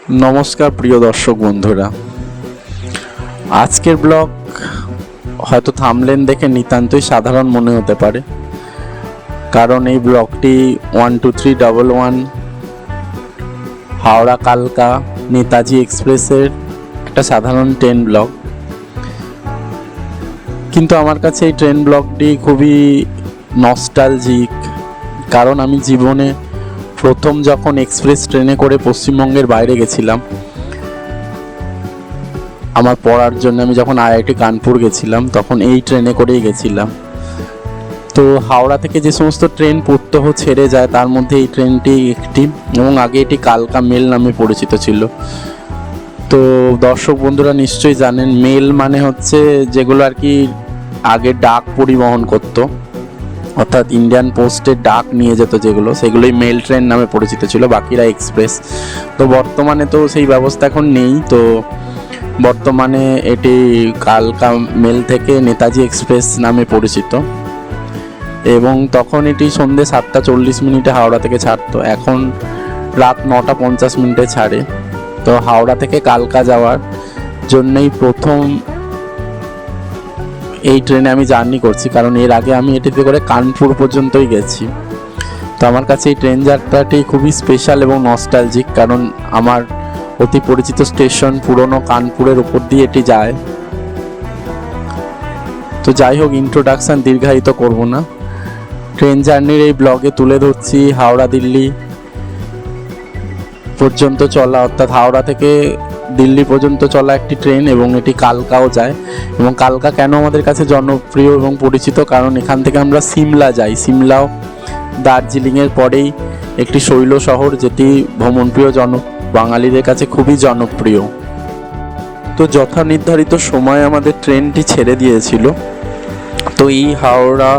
नमस्कार प्रिय दर्शक बंधुरा आजकेर ब्लग हयतो थामलेन देखे नितान्तই साधारण मने होते पारे कारण এই ব্লগটি 12311 हावड़ा कालका नेताजी एक्सप्रेसের একটা সাধারণ ট্রেন ব্লগ কিন্তু আমার কাছে এই ট্রেন ব্লগটি খুবই নস্টালজিক কারণ আমি জীবনে प्रथम যখন एक्सप्रेस ट्रेने করে পশ্চিমবঙ্গের বাইরে গেছিলাম আমার পড়ার জন্য আমি যখন আইআইটি কানপুর গেছিলাম তখন এই ট্রেনে করেই গেছিলাম তো হাওড়া থেকে যে সমস্ত ট্রেন প্রত্যহ ছেড়ে যায় তার মধ্যে এই ট্রেনটি একটি এবং আগে এটি কালকা মেল নামে পরিচিত ছিল তো দর্শক বন্ধুরা নিশ্চয়ই জানেন মেল মানে হচ্ছে যেগুলো আর কি আগে ডাক পরিবহন করত অর্থাৎ ইন্ডিয়ান পোস্টের ডাক নিয়ে যেত যেগুলো সেগুলোই মেল ট্রেন নামে পরিচিত ছিল বাকিরা এক্সপ্রেস তো বর্তমানে তো সেই ব্যবস্থা এখন নেই তো বর্তমানে এটি কালকা মেল থেকে নেতাজি এক্সপ্রেস নামে পরিচিত এবং তখন এটি সন্ধ্যে 7:40 হাওড়া থেকে ছাড়তো এখন রাত 9:50 ছাড়ে তো হাওড়া থেকে কালকা যাওয়ার জন্যই প্রথম এই ট্রেনে আমি জার্নি করছি কারণ এর আগে আমি এটিতে করে কানপুর পর্যন্তই গেছি তো আমার কাছে এই ট্রেন যাত্রাটি খুবই স্পেশাল এবং নস্টালজিক কারণ আমার অতি পরিচিত স্টেশন পুরনো কানপুরের উপর দিয়ে এটি যায় তো যাই হোক ইন্ট্রোডাকশন দীর্ঘায়িত করব না ট্রেন জার্নির এই ব্লগে তুলে ধরছি হাওড়া দিল্লি পর্যন্ত চলা অর্থাৎ হাওড়া থেকে দিল্লি পর্যন্ত চলা একটি ট্রেন এবং এটি কালকাও যায় এবং কালকা কেন আমাদের কাছে জনপ্রিয় এবং পরিচিত কারণ এখান থেকে আমরা সিমলা যাই সিমলাও দার্জিলিংয়ের পরেই একটি শৈল শহর যেটি ভ্রমণপ্রিয় বাঙালিদের কাছে খুবই জনপ্রিয় তো যথা নির্ধারিত সময় আমাদের ট্রেনটি ছেড়ে দিয়েছিল তো এই হাওড়া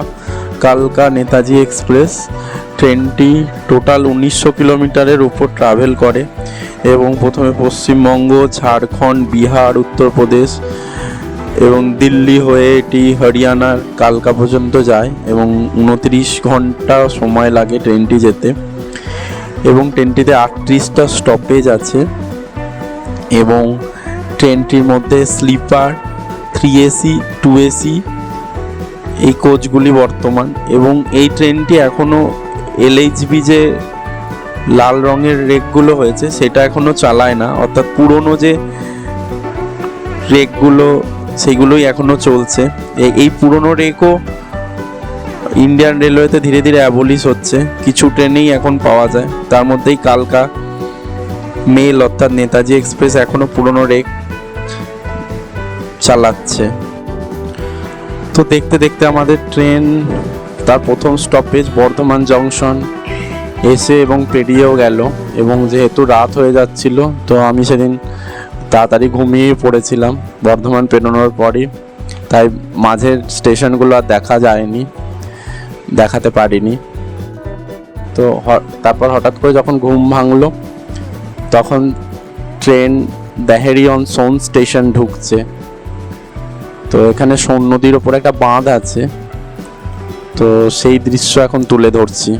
কালকা নেতাজি এক্সপ্রেস ট্রেনটি টোটাল 1900 কিলোমিটারের উপর ট্রাভেল করে এবং প্রথমে পশ্চিমবঙ্গ ঝাড়খণ্ড বিহার উত্তরপ্রদেশ এবং দিল্লি হয়ে এটি হরিয়ানার কালকা পর্যন্ত যায় এবং 29 ঘন্টা সময় লাগে ট্রেনটি যেতে এবং ট্রেনটিতে 38টা স্টপেজ আছে এবং ট্রেনটির মধ্যে স্লিপার 3AC 2AC এই কোচগুলি বর্তমান এবং এই ট্রেনটি এখনও LHB যে লাল রঙের রেকগুলো হয়েছে সেটা এখনও চালায় না অর্থাৎ পুরনো যে রেকগুলো সেগুলোই এখনও চলছে এই পুরনো রেকও ইন্ডিয়ান রেলওয়েতে ধীরে ধীরে অ্যাবলিশ হচ্ছে কিছু ট্রেনেই এখন পাওয়া যায় তার মধ্যেই কালকা মেল অর্থাৎ নেতাজি এক্সপ্রেস এখনও পুরনো রেক চালাচ্ছে তো দেখতে দেখতে আমাদের ট্রেন তার প্রথম স্টপেজ বর্ধমান জংশন এসে এবং পেরিয়েও গেল এবং যেহেতু রাত হয়ে যাচ্ছিল তো আমি সেদিন তাড়াতাড়ি ঘুমিয়ে পড়েছিলাম বর্ধমান পেরোনোর পরই তাই মাঝের স্টেশনগুলো আর দেখাতে পারিনি তো তারপর হঠাৎ করে যখন ঘুম ভাঙলো তখন train Dehri on soon station ঢুকছে তো এখানে সোন নদীর ওপর একটা বাঁধ আছে তো সেই দৃশ্য এখন তুলে ধরছি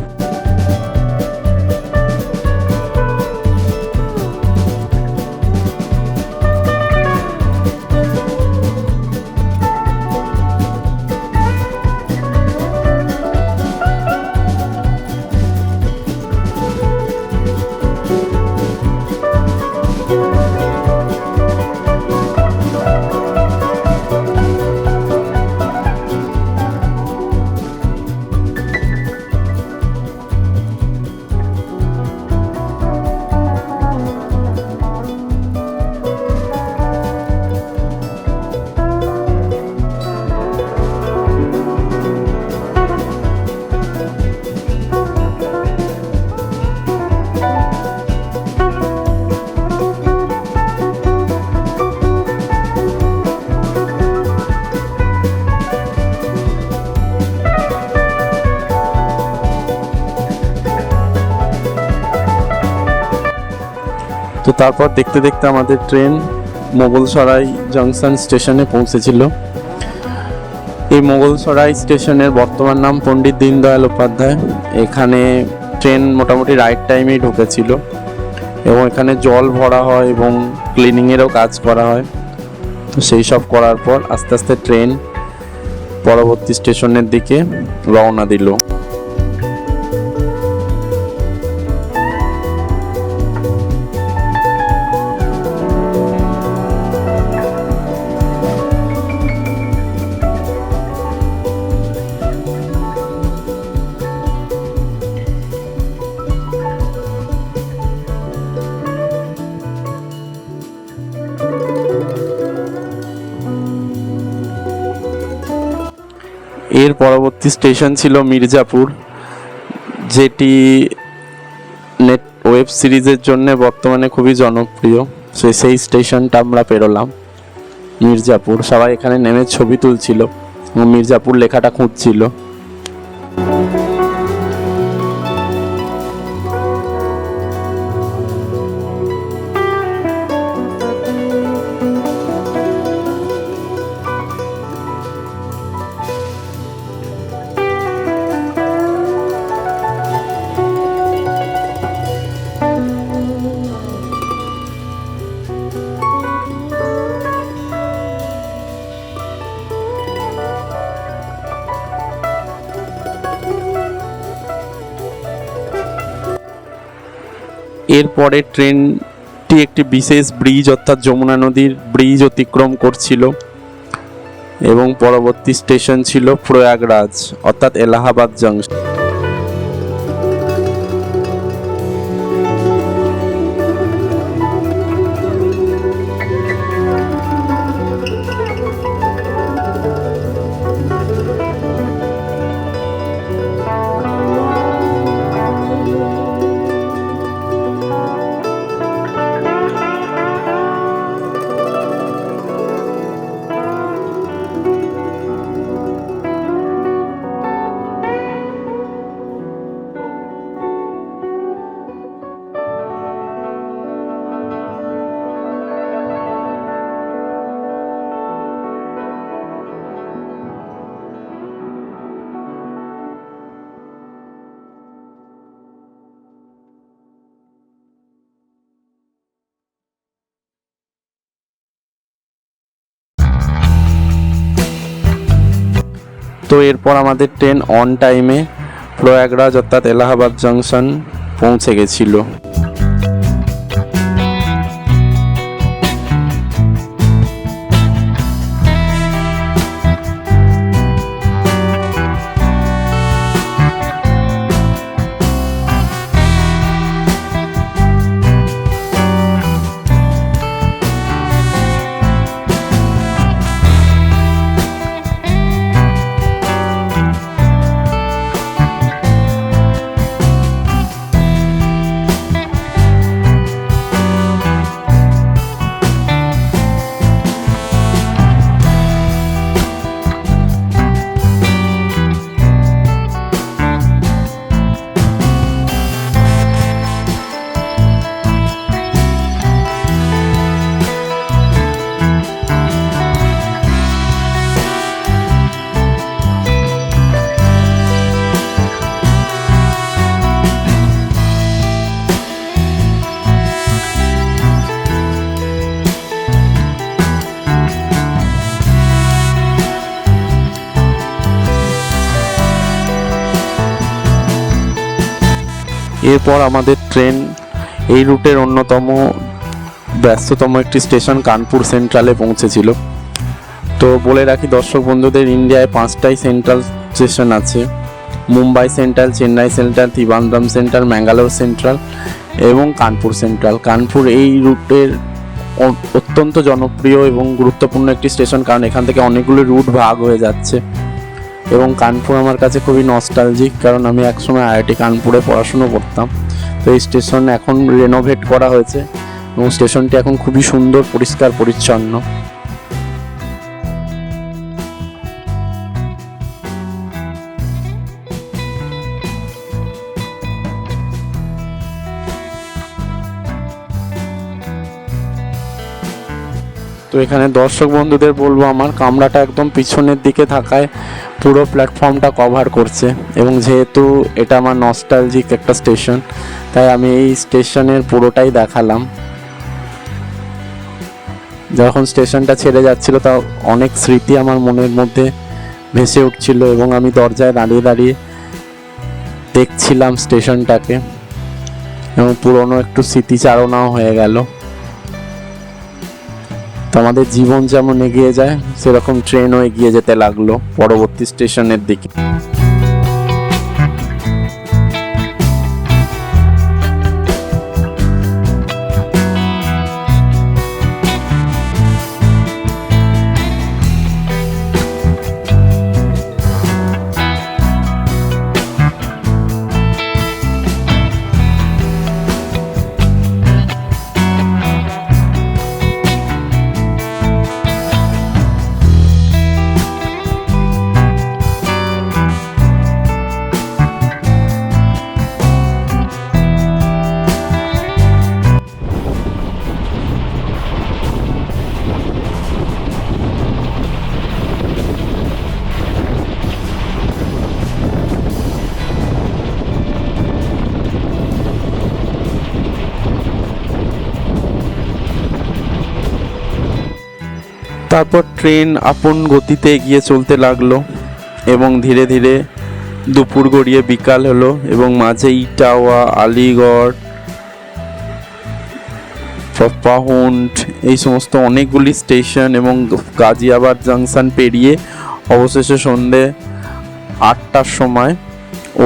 তো তারপর দেখতে দেখতে আমাদের ট্রেন মোগলসরাই জংশন স্টেশনে পৌঁছেছিল এই মোগলসরাই স্টেশনের বর্তমান নাম পণ্ডিত দীনদয়াল উপাধ্যায় এখানে ট্রেন মোটামুটি রাইট টাইমেই ঢুকেছিল এবং এখানে জল ভরা হয় এবং ক্লিনিংয়েরও কাজ করা হয়। তো সেই সব করার পর আস্তে আস্তে ট্রেন পরবর্তী স্টেশনের দিকে রওনা দিল। এর পরবর্তী স্টেশন ছিল মির্জাপুর, যেটি নেট ওয়েব সিরিজের জন্য বর্তমানে খুবই জনপ্রিয়। সেই স্টেশনটা আমরা পেরোলাম, মির্জাপুর। সবাই এখানে নেমে ছবি তুলছিল এবং মির্জাপুর লেখাটা খুঁজছিল। এরপরে ট্রেনটি একটি বিশেষ ব্রিজ অর্থাৎ যমুনা নদীর ব্রিজ অতিক্রম করছিল এবং পরবর্তী স্টেশন ছিল প্রয়াগরাজ অর্থাৎ এলাহাবাদ জংশন। তো এরপর আমাদের ট্রেন অন টাইমে প্রয়াগরাজ অর্থাৎ এলাহাবাদ জংশন পৌঁছে গেছিল। এরপর আমাদের ট্রেন এই রুটের অন্যতম ব্যস্ততম একটি স্টেশন কানপুর সেন্ট্রালে পৌঁছেছিল। তো বলে রাখি দর্শক বন্ধুদের, ইন্ডিয়ায় 5টাই সেন্ট্রাল স্টেশন আছে: Mumbai central, Chennai central, Trivandrum central, Mangalore central এবং কানপুর সেন্ট্রাল। কানপুর এই রুটের অত্যন্ত জনপ্রিয় এবং গুরুত্বপূর্ণ একটি স্টেশন, কারণ এখান থেকে অনেকগুলো রুট ভাগ হয়ে যাচ্ছে এবং কানপুর আমার কাছে খুবই নস্টালজিক, কারণ আমি একসময় আইআইটি কানপুরে পড়াশুনো করতাম। তো এই স্টেশন এখন রেনোভেট করা হয়েছে এবং স্টেশনটি এখন খুবই সুন্দর, পরিষ্কার পরিচ্ছন্ন। তো এখানে দর্শক বন্ধুদের বলবো, আমার কামরাটা একদম পিছনের দিকে থাকায় পুরো প্ল্যাটফর্মটা কভার করছে, এবং যেহেতু এটা আমার নস্টালজিক একটা স্টেশন, তাই আমি এই স্টেশনের পুরোটাই দেখালাম। যখন স্টেশনটা ছেড়ে যাচ্ছিল, তা অনেক স্মৃতি আমার মনের মধ্যে ভেসে উঠছিল, এবং আমি দরজায় দাঁড়িয়ে দাঁড়িয়ে দেখছিলাম স্টেশনটাকে, এবং পুরনো একটু স্মৃতিচারণাও হয়ে গেল। তো আমাদের জীবন যেমন এগিয়ে যায়, সেরকম ট্রেনও এগিয়ে যেতে লাগলো পরবর্তী স্টেশনের দিকে। তারপর ট্রেন আপন গতিতে এগিয়ে চলতে লাগলো, এবং ধীরে ধীরে দুপুর গড়িয়ে বিকাল হলো, এবং মাঝে ইটাওয়া, আলিগড়, পাহুন্ড, এই সমস্ত অনেকগুলি স্টেশন এবং গাজিয়াবাদ জাংশন পেরিয়ে অবশেষে সন্ধে 8টার সময়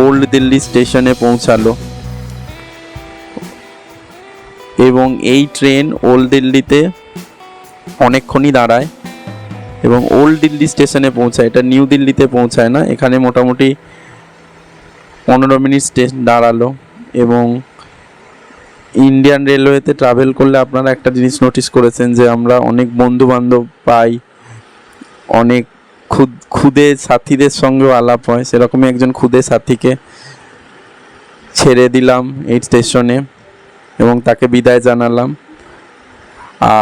ওল্ড দিল্লি স্টেশনে পৌঁছালো। এবং এই ট্রেন ওল্ড দিল্লিতে অনেকক্ষণই দাঁড়ায় এবং ওল্ড দিল্লি স্টেশনে পৌঁছায়, এটা নিউ দিল্লিতে পৌঁছায় না। এখানে মোটামুটি 15 মিনিট দাঁড়ালো। এবং ইন্ডিয়ান রেলওয়েতে ট্রাভেল করলে আপনারা একটা জিনিস নোটিস করেছেন, যে আমরা অনেক বন্ধু বান্ধব পাই, অনেক খুদে সাথীদের সঙ্গেও আলাপ হয়। সেরকমই একজন খুদে সাথীকে ছেড়ে দিলাম এই স্টেশনে এবং তাকে বিদায় জানালাম।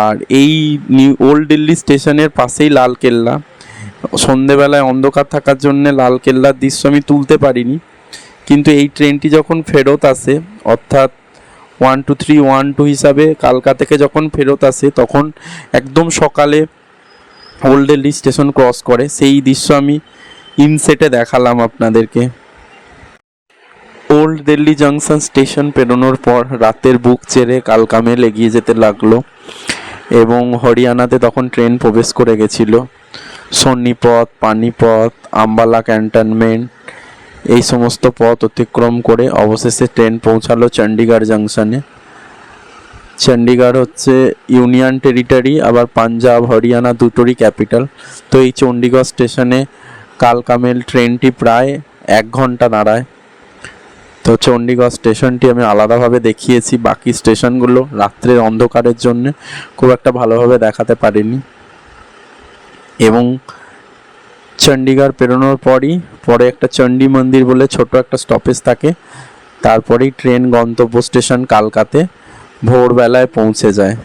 আর এই নিউ ওল্ড দিল্লি স্টেশনের পাশেই লালকেল্লা। সন্ধেবেলায় অন্ধকার থাকার জন্য লালকেল্লার দৃশ্য আমি তুলতে পারিনি, কিন্তু এই ট্রেনটি যখন ফেরত আসে, অর্থাৎ 1231 হিসাবে কালকা থেকে যখন ফেরত আসে, তখন একদম সকালে ওল্ড দিল্লি স্টেশন ক্রস করে, সেই দৃশ্য আমি ইনসেটে দেখালাম আপনাদেরকে। ওল্ড দিল্লি জংশন স্টেশন পেরোনোর পর রাতের বুক চেড়ে কালকা মেল এগিয়ে যেতে লাগলো, এবং হরিয়ানাতে তখন ট্রেন প্রবেশ করে গেছিল। সোনিপথ, পানিপথ, আম্বালা ক্যান্টনমেন্ট, এই সমস্ত পথ অতিক্রম করে অবশেষে ট্রেন পৌঁছালো চণ্ডীগড় জংশনে। চণ্ডীগড় হচ্ছে ইউনিয়ন টেরিটরি, আবার পাঞ্জাব হরিয়ানা দুটোরই ক্যাপিটাল। তো এই চণ্ডীগড় স্টেশনে কালকা মেল ট্রেনটি প্রায় 1 ঘন্টা দাঁড়ায়। তো চণ্ডীগড় স্টেশনটি আমি আলাদাভাবে দেখিয়েছি, বাকি স্টেশনগুলো রাত্রের অন্ধকারের জন্য খুব একটা ভালোভাবে দেখাতে পারিনি। এবং চণ্ডীগড় পেরোনোর পরে একটা চণ্ডী মন্দির বলে ছোট একটা স্টপেজ থাকে, তারপরেই ট্রেন গন্তব্য স্টেশন কালকাতে ভোরবেলায় পৌঁছে যায়।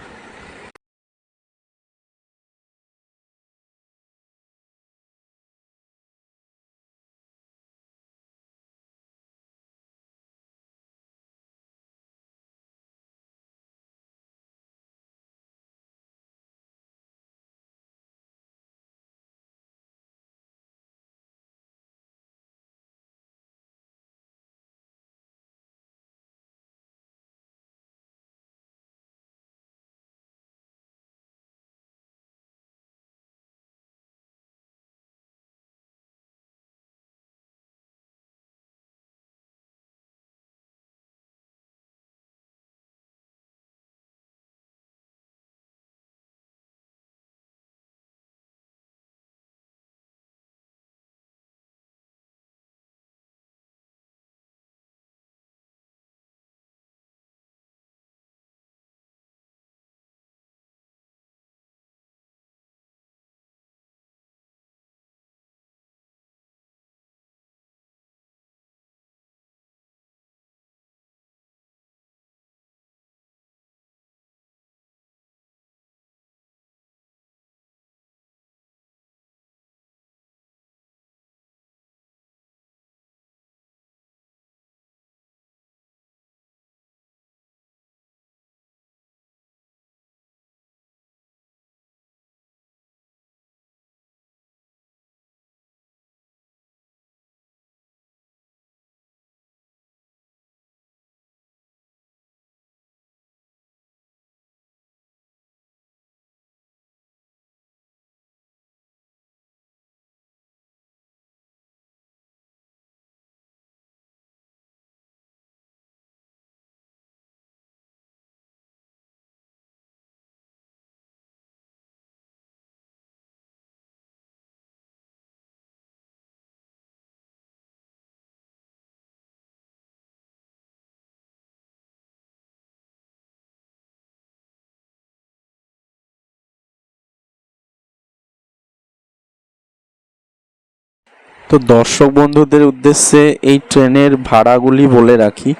তো দর্শক বন্ধুদের উদ্দেশ্যে এই ট্রেনের ভাড়াগুলি বলে রাখি।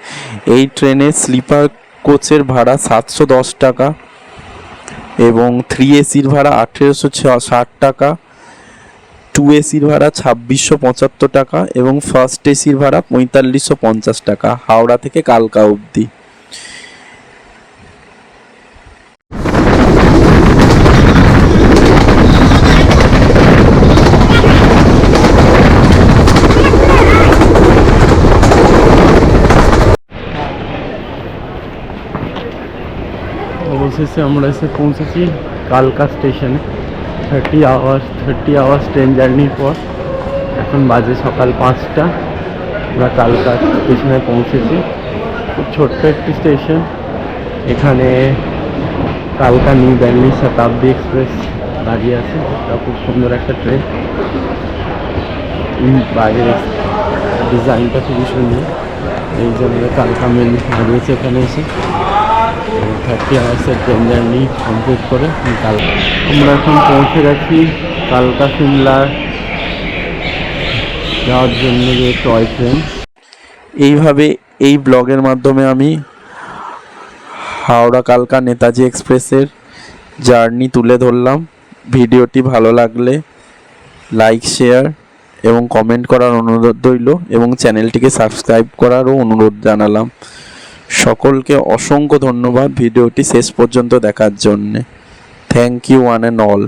এই ট্রেনের স্লিপার কোচের ভাড়া 710 টাকা এবং 3 এসির ভাড়া 1860 টাকা, 2 এসির ভাড়া 2675 টাকা এবং ফার্স্ট এসির ভাড়া 4550 টাকা হাওড়া থেকে কালকা অবধি। অবশেষে আমরা এসে পৌঁছেছি কালকা স্টেশনে। 30 আওয়ার্স ট্রেন জার্নির পর এখন বাজে সকাল 5টা। আমরা কালকা স্টেশনে পৌঁছেছি। খুব ছোট্ট একটি স্টেশন। এখানে কালকা নিউ দিল্লি শতাব্দী এক্সপ্রেস দাঁড়িয়ে আছে। এটা খুব সুন্দর একটা ট্রেন। বাইরের ডিজাইনটা খুবই সুন্দর। এই জন্য কালকা মেল দাঁড়িয়েছে এখানে এসে। 30 আওয়ার্সের ট্রেন জার্নি কমপ্লিট করে আমরা এখন পৌঁছে গেছি কালকা সিমলা যাওয়ার জন্য যে টয় ট্রেন। এইভাবে এই ব্লগের মাধ্যমে আমি হাওড়া কালকা নেতাজি এক্সপ্রেসের জার্নি তুলে ধরলাম। ভিডিওটি ভালো লাগলে লাইক, শেয়ার এবং কমেন্ট করার অনুরোধ রইল এবং চ্যানেলটিকে সাবস্ক্রাইব করারও অনুরোধ জানালাম। সকলকে অসংখ্য ধন্যবাদ ভিডিওটি শেষ পর্যন্ত দেখার জন্যে। Thank you one and all.